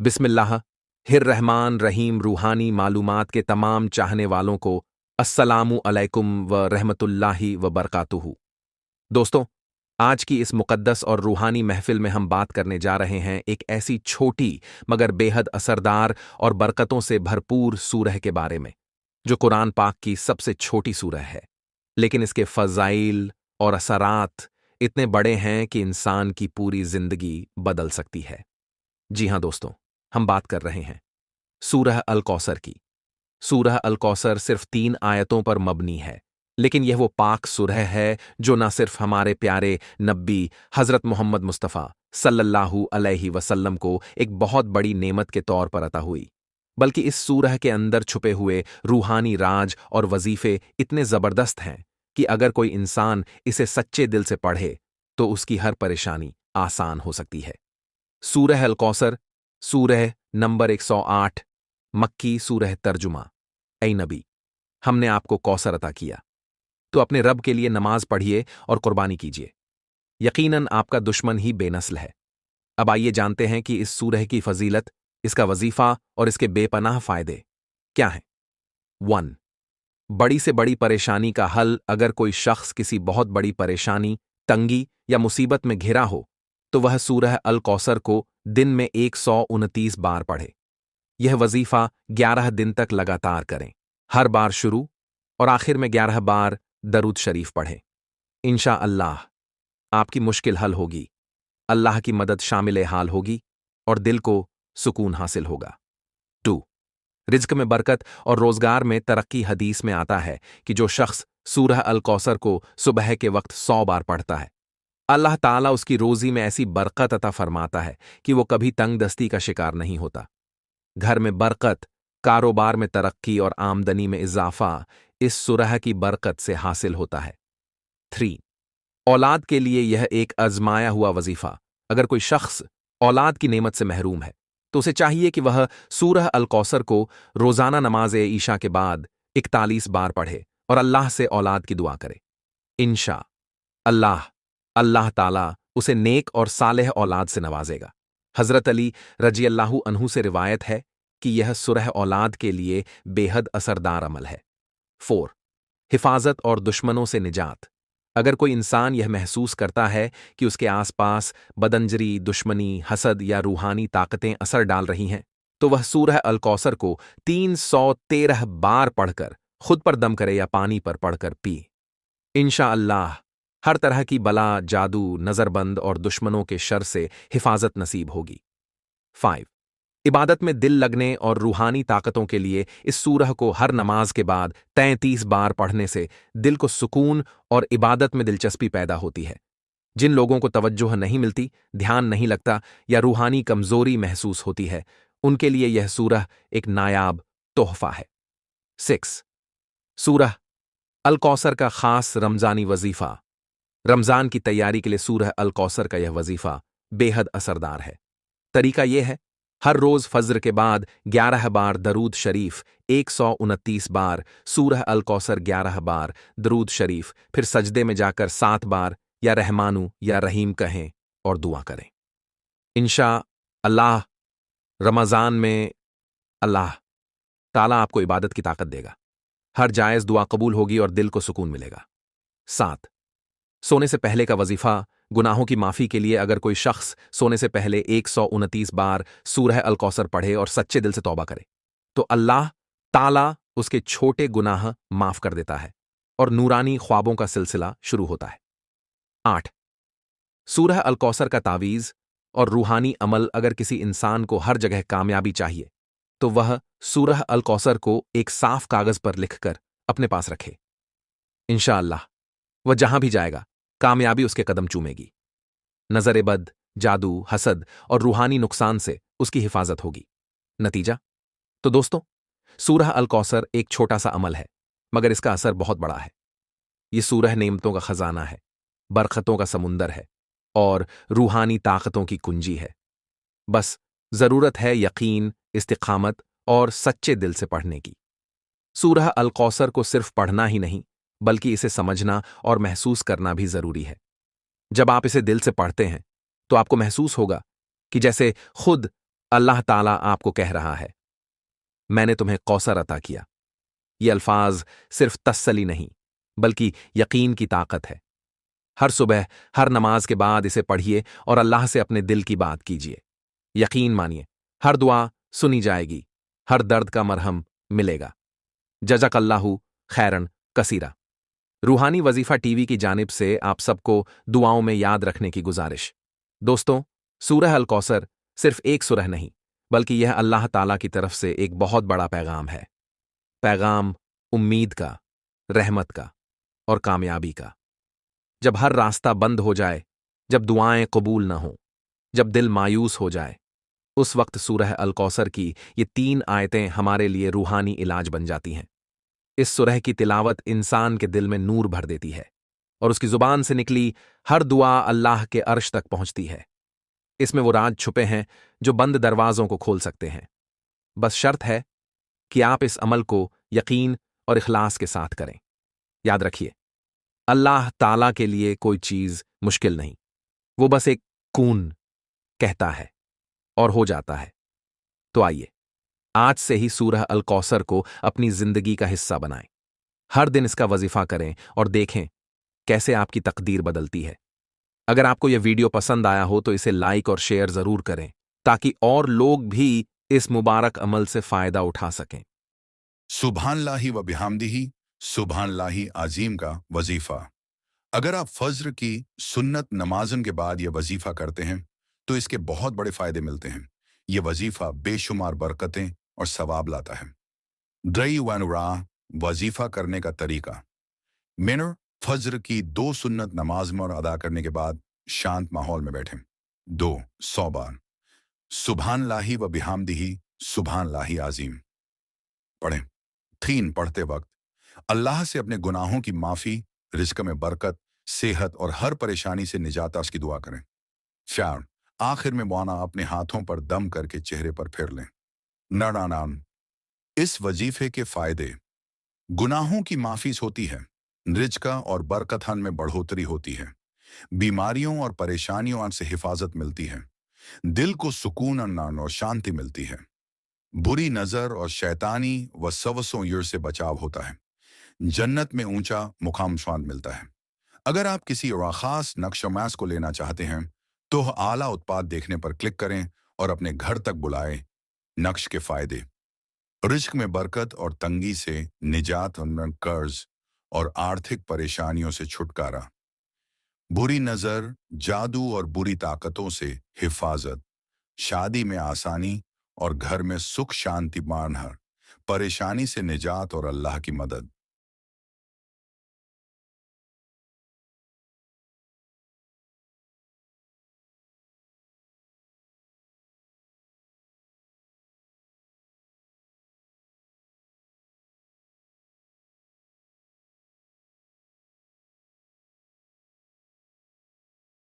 बिस्मिल्लाह हिर रहमान रहीम। रूहानी मालूमात के तमाम चाहने वालों को अस्सलामु अलैकुम व रहमतुल्लाहि व बरकातुहू। दोस्तों, आज की इस मुक़द्दस और रूहानी महफिल में हम बात करने जा रहे हैं एक ऐसी छोटी मगर बेहद असरदार और बरकतों से भरपूर सूरह के बारे में, जो कुरान पाक की सबसे छोटी सूरह है, लेकिन इसके फ़ज़ाइल और असरात इतने बड़े हैं कि इंसान की पूरी ज़िंदगी बदल सकती है। जी हाँ दोस्तों, हम बात कर रहे हैं सूरह अल कौसर की। सूरह अल कौसर सिर्फ 3 आयतों पर मबनी है, लेकिन यह वो पाक सूरह है जो न सिर्फ हमारे प्यारे नब्बी हज़रत मोहम्मद मुस्तफ़ा सल्लल्लाहु अलैहि वसल्लम को एक बहुत बड़ी नेमत के तौर पर अता हुई, बल्कि इस सूरह के अंदर छुपे हुए रूहानी राज और वजीफे इतने ज़बरदस्त हैं कि अगर कोई इंसान इसे सच्चे दिल से पढ़े तो उसकी हर परेशानी आसान हो सकती है। सूरह अल कौसर, सूरह नंबर 108, मक्की सूरह। तर्जुमा: ऐ नबी, हमने आपको कौसर अता किया, तो अपने रब के लिए नमाज पढ़िए और कुर्बानी कीजिए। यकीनन आपका दुश्मन ही बेनस्ल है। अब आइए जानते हैं कि इस सूरह की फजीलत, इसका वजीफा और इसके बेपनाह फायदे क्या हैं। 1. बड़ी से बड़ी परेशानी का हल। अगर कोई शख्स किसी बहुत बड़ी परेशानी, तंगी या मुसीबत में घिरा हो, तो वह सूरह अल कौसर को दिन में 129 बार पढ़े। यह वजीफा 11 दिन तक लगातार करें। हर बार शुरू और आखिर में 11 बार दरूद शरीफ पढ़ें। इंशा अल्लाह आपकी मुश्किल हल होगी, अल्लाह की मदद शामिल हाल होगी और दिल को सुकून हासिल होगा। 2. रिज्क में बरकत और रोजगार में तरक्की। हदीस में आता है कि जो शख्स सूरह अल कौसर को सुबह के वक्त 100 बार पढ़ता है, अल्लाह ताला उसकी रोजी में ऐसी बरकत अता फरमाता है कि वो कभी तंगदस्ती का शिकार नहीं होता। घर में बरकत, कारोबार में तरक्की और आमदनी में इजाफा इस सूरह की बरकत से हासिल होता है। 3. औलाद के लिए यह एक आजमाया हुआ वजीफा। अगर कोई शख्स औलाद की नेमत से महरूम है, तो उसे चाहिए कि वह सूरह अल कौसर को रोजाना नमाज ईशा के बाद 41 बार पढ़े और अल्लाह से औलाद की दुआ करे। इंशा अल्लाह ताला उसे नेक और सालेह औलाद से नवाजेगा। हजरत अली रजी अल्लाहु अन्हु से रिवायत है कि यह सूरह औलाद के लिए बेहद असरदार अमल है। 4. हिफाजत और दुश्मनों से निजात। अगर कोई इंसान यह महसूस करता है कि उसके आसपास बदंजरी, दुश्मनी, हसद या रूहानी ताकतें असर डाल रही हैं, तो वह सूरह अल कौसर को 313 बार पढ़कर खुद पर दम करे या पानी पर पढ़कर पी। इंशा अल्लाह हर तरह की बला, जादू, नजरबंद और दुश्मनों के शर से हिफाजत नसीब होगी। 5. इबादत में दिल लगने और रूहानी ताकतों के लिए इस सूरह को हर नमाज के बाद 33 बार पढ़ने से दिल को सुकून और इबादत में दिलचस्पी पैदा होती है। जिन लोगों को तवज्जो नहीं मिलती, ध्यान नहीं लगता या रूहानी कमजोरी महसूस होती है, उनके लिए यह सूरह एक नायाब तोहफा है। 6. सूरह अल कौसर का खास रमजानी वजीफा। रमजान की तैयारी के लिए सूरह अल कौसर का यह वजीफा बेहद असरदार है। तरीका यह है, हर रोज फज्र के बाद 11 बार दरूद शरीफ, 129 बार सूरह अल कौसर, 11 बार दरूद शरीफ, फिर सजदे में जाकर 7 बार या रहमानु या रहीम कहें और दुआ करें। इंशा अल्लाह रमजान में अल्लाह ताला आपको इबादत की ताकत देगा, हर जायज दुआ कबूल होगी और दिल को सुकून मिलेगा। 7. सोने से पहले का वजीफा। गुनाहों की माफी के लिए अगर कोई शख्स सोने से पहले 129 बार सूरह अल कौसर पढ़े और सच्चे दिल से तौबा करे, तो अल्लाह ताला उसके छोटे गुनाह माफ कर देता है और नूरानी ख्वाबों का सिलसिला शुरू होता है। 8. सूरह अल कौसर का तावीज़ और रूहानी अमल। अगर किसी इंसान को हर जगह कामयाबी चाहिए, तो वह सूरह अल कौसर को एक साफ कागज पर लिखकर अपने पास रखे। इंशाअल्लाह वह जहां भी जाएगा, कामयाबी उसके कदम चूमेगी। नजर बद, जादू, हसद और रूहानी नुकसान से उसकी हिफाजत होगी। नतीजा तो दोस्तों, सूरह अल कौसर एक छोटा सा अमल है, मगर इसका असर बहुत बड़ा है। ये सूरह नेमतों का खजाना है, बरकतों का समुंदर है और रूहानी ताकतों की कुंजी है। बस जरूरत है यकीन, इस्तिकामत और सच्चे दिल से पढ़ने की। सूरह अल कौसर को सिर्फ पढ़ना ही नहीं, बल्कि इसे समझना और महसूस करना भी जरूरी है। जब आप इसे दिल से पढ़ते हैं, तो आपको महसूस होगा कि जैसे खुद अल्लाह ताला आपको कह रहा है, मैंने तुम्हें कौसर अता किया। ये अल्फाज सिर्फ तसल्ली नहीं, बल्कि यकीन की ताकत है। हर सुबह, हर नमाज के बाद इसे पढ़िए और अल्लाह से अपने दिल की बात कीजिए। यकीन मानिए, हर दुआ सुनी जाएगी, हर दर्द का मरहम मिलेगा। जज़ाकल्लाहु खैरन कसीरा। रूहानी वजीफा टीवी की जानिब से आप सबको दुआओं में याद रखने की गुजारिश। दोस्तों, सूरह अल कौसर सिर्फ एक सूरह नहीं, बल्कि यह अल्लाह ताला की तरफ से एक बहुत बड़ा पैगाम है। पैगाम उम्मीद का, रहमत का और कामयाबी का। जब हर रास्ता बंद हो जाए, जब दुआएं कबूल न हों, जब दिल मायूस हो जाए, उस वक्त सूरह अल कौसर की ये 3 आयतें हमारे लिए रूहानी इलाज बन जाती हैं। इस सूरह की तिलावत इंसान के दिल में नूर भर देती है और उसकी जुबान से निकली हर दुआ अल्लाह के अर्श तक पहुंचती है। इसमें वो राज छुपे हैं जो बंद दरवाजों को खोल सकते हैं। बस शर्त है कि आप इस अमल को यकीन और इखलास के साथ करें। याद रखिए, अल्लाह ताला के लिए कोई चीज मुश्किल नहीं। वो बस एक कून कहता है और हो जाता है। तो आइए, आज से ही सूरह अल कौसर को अपनी जिंदगी का हिस्सा बनाएं। हर दिन इसका वजीफा करें और देखें कैसे आपकी तकदीर बदलती है। अगर आपको यह वीडियो पसंद आया हो तो इसे लाइक और शेयर जरूर करें, ताकि और लोग भी इस मुबारक अमल से फायदा उठा सकें। सुभानल्लाहि व बिहामदिही, सुभानल्लाहि आजीम का वजीफा। अगर आप फज्र की सुन्नत नमाजन के बाद यह वजीफा करते हैं तो इसके बहुत बड़े फायदे मिलते हैं। यह वजीफा बेशुमार बरकतें और सवाब लाता है। ड्रई वनरा वजीफा करने का तरीका। मिनर फज्र की 2 सुन्नत नमाज और अदा करने के बाद शांत माहौल में बैठें। 2 100 बार सुभानल्लाहि व बिहामदिही, सुभानल्लाहि आजीम पढ़ें। 3 पढ़ते वक्त अल्लाह से अपने गुनाहों की माफ़ी, रिज़्क में बरकत, सेहत और हर परेशानी से निजात की दुआ करें। 4 आखिर में मौना अपने हाथों पर दम करके चेहरे पर फेर लें। नरानाम इस वजीफे के फायदे। गुनाहों की माफ़ी होती है, रिज़्क और बरकतन में बढ़ोतरी होती है, बीमारियों और परेशानियों से हिफाजत मिलती है, दिल को सुकून और शांति मिलती है, बुरी नज़र और शैतानी व सवसों से बचाव होता है, जन्नत में ऊंचा मुकाम स्वाद मिलता है। अगर आप किसी और ख़ास नक्शमास को लेना चाहते हैं तो आला उत्पाद देखने पर क्लिक करें और अपने घर तक बुलाएं। नक्श के फायदे। रिज्क में बरकत और तंगी से निजात, कर्ज और आर्थिक परेशानियों से छुटकारा, बुरी नज़र, जादू और बुरी ताकतों से हिफाजत, शादी में आसानी और घर में सुख शांति, मानहर परेशानी से निजात और अल्लाह की मदद।